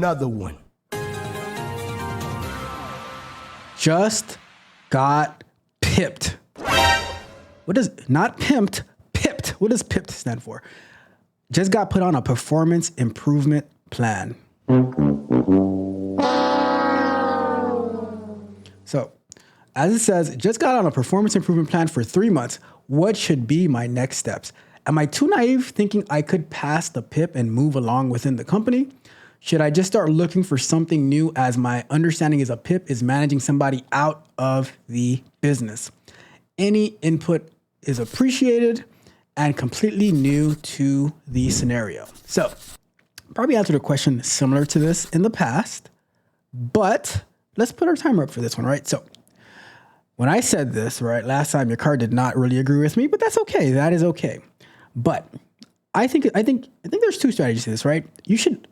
another one. Just got pipped. What does, not pimped, pipped. What does pipped stand for? Just got put on a performance improvement plan. So, as it says, just got on a performance improvement plan for 3 months. What should be my next steps? Am I too naive thinking I could pass the PIP and move along within the company? Should I just start looking for something new, as my understanding is a PIP is managing somebody out of the business? Any input is appreciated and completely new to the scenario. So, probably answered a question similar to this in the past, but let's put our timer up for this one, right? So, when I said this, right, last time, your car did not really agree with me, but that's okay. That is okay. But I think there's two strategies to this, right? You should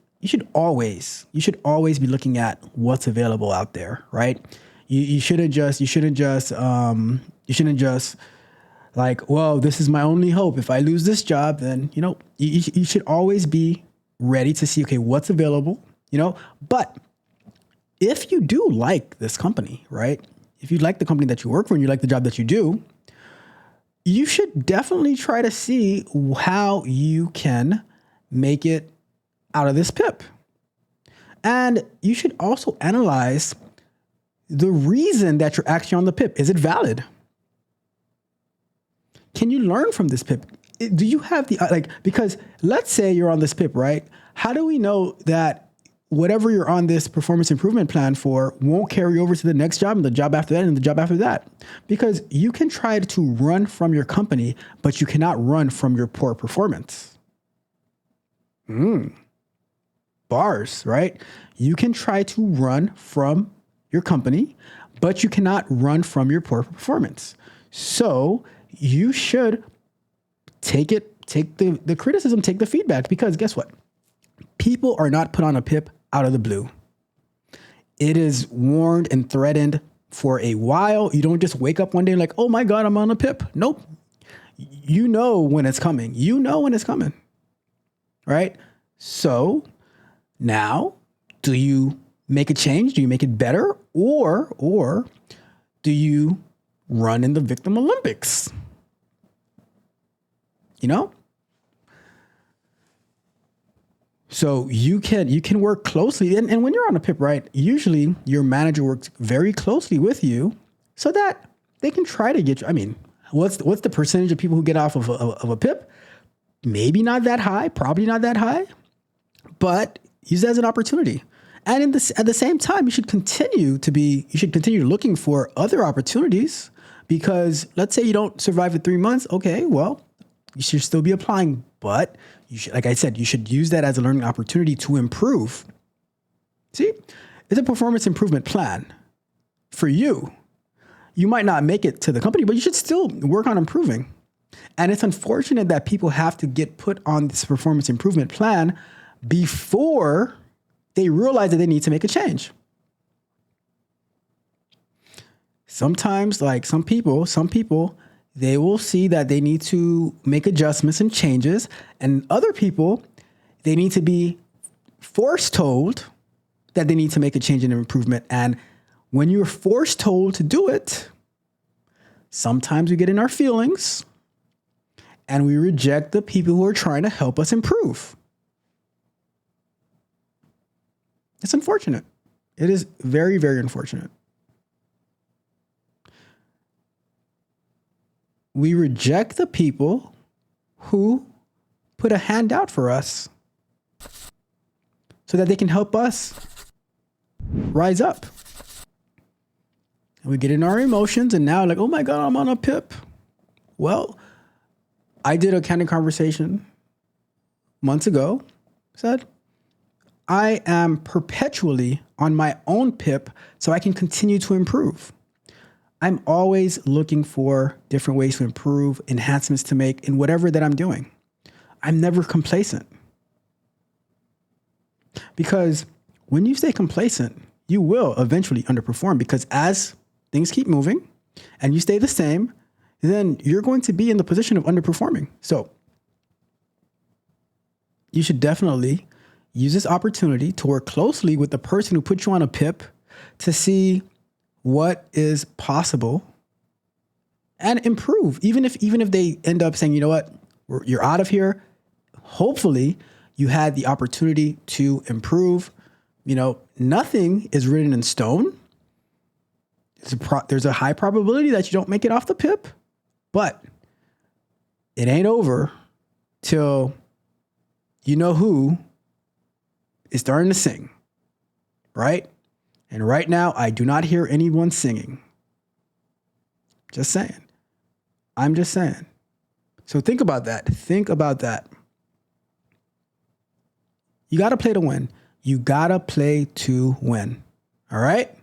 always be looking at what's available out there, right? You shouldn't just like, well, this is my only hope. If I lose this job, then, you should always be ready to see, okay, what's available, but if you do like this company, right? If you like the company that you work for and you like the job that you do, you should definitely try to see how you can make it out of this PIP. And you should also analyze the reason that you're actually on the PIP. Is it valid? Can you learn from this PIP? Do you have because let's say you're on this PIP, right? How do we know that whatever you're on this performance improvement plan for won't carry over to the next job and the job after that and the job after that? Because you can try to run from your company, but you cannot run from your poor performance. Bars, right? You can try to run from your company, but you cannot run from your poor performance. So you should take the criticism, take the feedback, because guess what? People are not put on a PIP out of the blue. It is warned and threatened for a while. You don't just wake up one day like, oh my God, I'm on a PIP. Nope. You know when it's coming. Right? So now, do you make a change? Do you make it better? Or do you run in the victim Olympics? So you can work closely. And when you're on a PIP, right, usually your manager works very closely with you so that they can try to get you. I mean, what's the percentage of people who get off of a PIP? Maybe not that high, probably not that high, but use it as an opportunity. And at the same time, you should continue looking for other opportunities, because let's say you don't survive for 3 months. Okay, well, you should still be applying, but you should, like I said, you should use that as a learning opportunity to improve. See, it's a performance improvement plan for you. You might not make it to the company, but you should still work on improving. And it's unfortunate that people have to get put on this performance improvement plan before they realize that they need to make a change. Sometimes, like some people, they will see that they need to make adjustments and changes, and other people, they need to be force told that they need to make a change and an improvement. And when you're force told to do it, sometimes we get in our feelings and we reject the people who are trying to help us improve. It's unfortunate. It is very, very unfortunate. We reject the people who put a hand out for us so that they can help us rise up. And we get in our emotions and now like, oh my God, I'm on a PIP. Well, I did a candid conversation months ago, said, I am perpetually on my own PIP so I can continue to improve. I'm always looking for different ways to improve, enhancements to make in whatever that I'm doing. I'm never complacent. Because when you stay complacent, you will eventually underperform, because as things keep moving and you stay the same, then you're going to be in the position of underperforming. So you should definitely use this opportunity to work closely with the person who put you on a PIP to see what is possible and improve. Even if they end up saying, you know what, you're out of here. Hopefully you had the opportunity to improve. Nothing is written in stone. There's a high probability that you don't make it off the PIP, but it ain't over till you know who is starting to sing, right? And right now, I do not hear anyone singing. Just saying. I'm just saying. So think about that. Think about that. You got to play to win. You got to play to win. All right?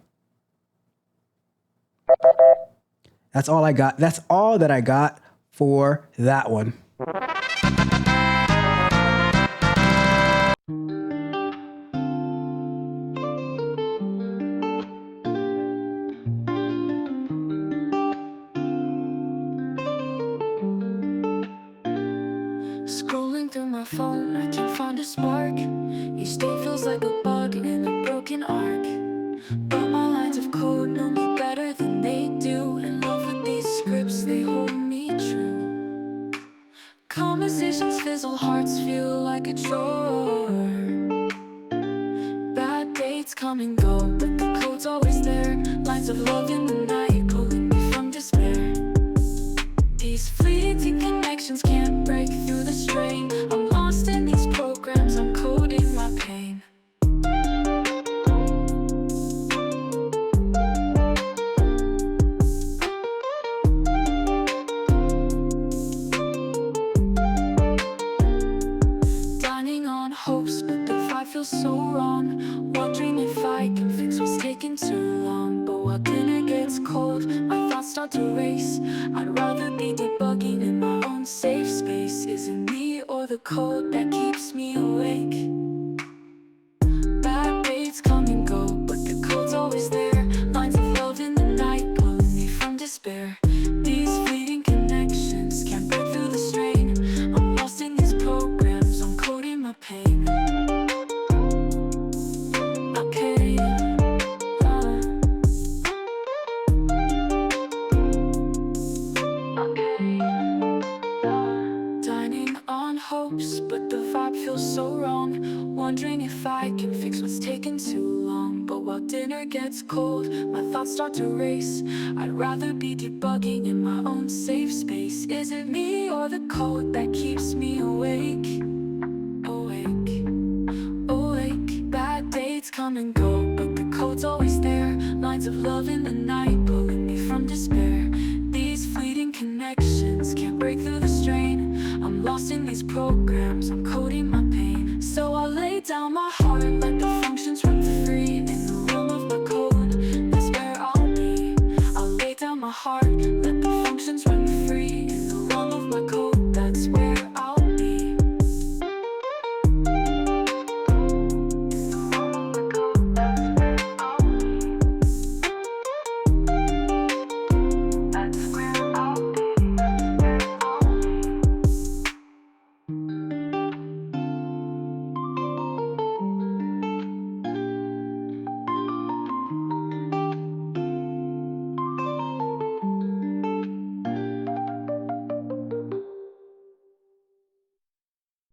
That's all I got. That's all that I got for that one. Scrolling through my phone, I can't find a spark. Each day feels like a bug in a broken arc. But my lines of code know me better than they do. In love with these scripts, they hold me true. Conversations fizzle, hearts feel like a chore. Bad dates come and go, but the code's always there. Lines of love in the night, pulling me from despair. These fleeting connections can't break through the strain. I'm lost in these programs, I'm coding my pain. Dining on hopes, but the vibe feels so wrong. Wondering if I can fix what's taking too long. But while dinner gets cold, my thoughts start to race. I'd rather be debugging in my own safe space. Is it me or the code that keeps me awake? Bad dates come and go, but the code's always there. Lines of love in the night, pulling me from despair. These fleeting connections can't break through the strain. I'm lost in these programs, I'm coding my pain. Okay, dining on hopes, but the vibe feels so wrong. Wondering if I can fix what's taking too long. But while dinner gets cold, my thoughts start to race. I'd rather be debugging in my own safe space. Is it me or the code that keeps me awake? Awake, awake. Bad dates come and go, but the code's always there. Lines of love in the night, pulling me from despair. These fleeting connections can't break through the strain. I'm lost in these programs, I'm coding my pain. So I'll lay down my heart, let the functions run free. In the realm of my code, that's where I'll be. I'll lay down my heart, let the functions run free.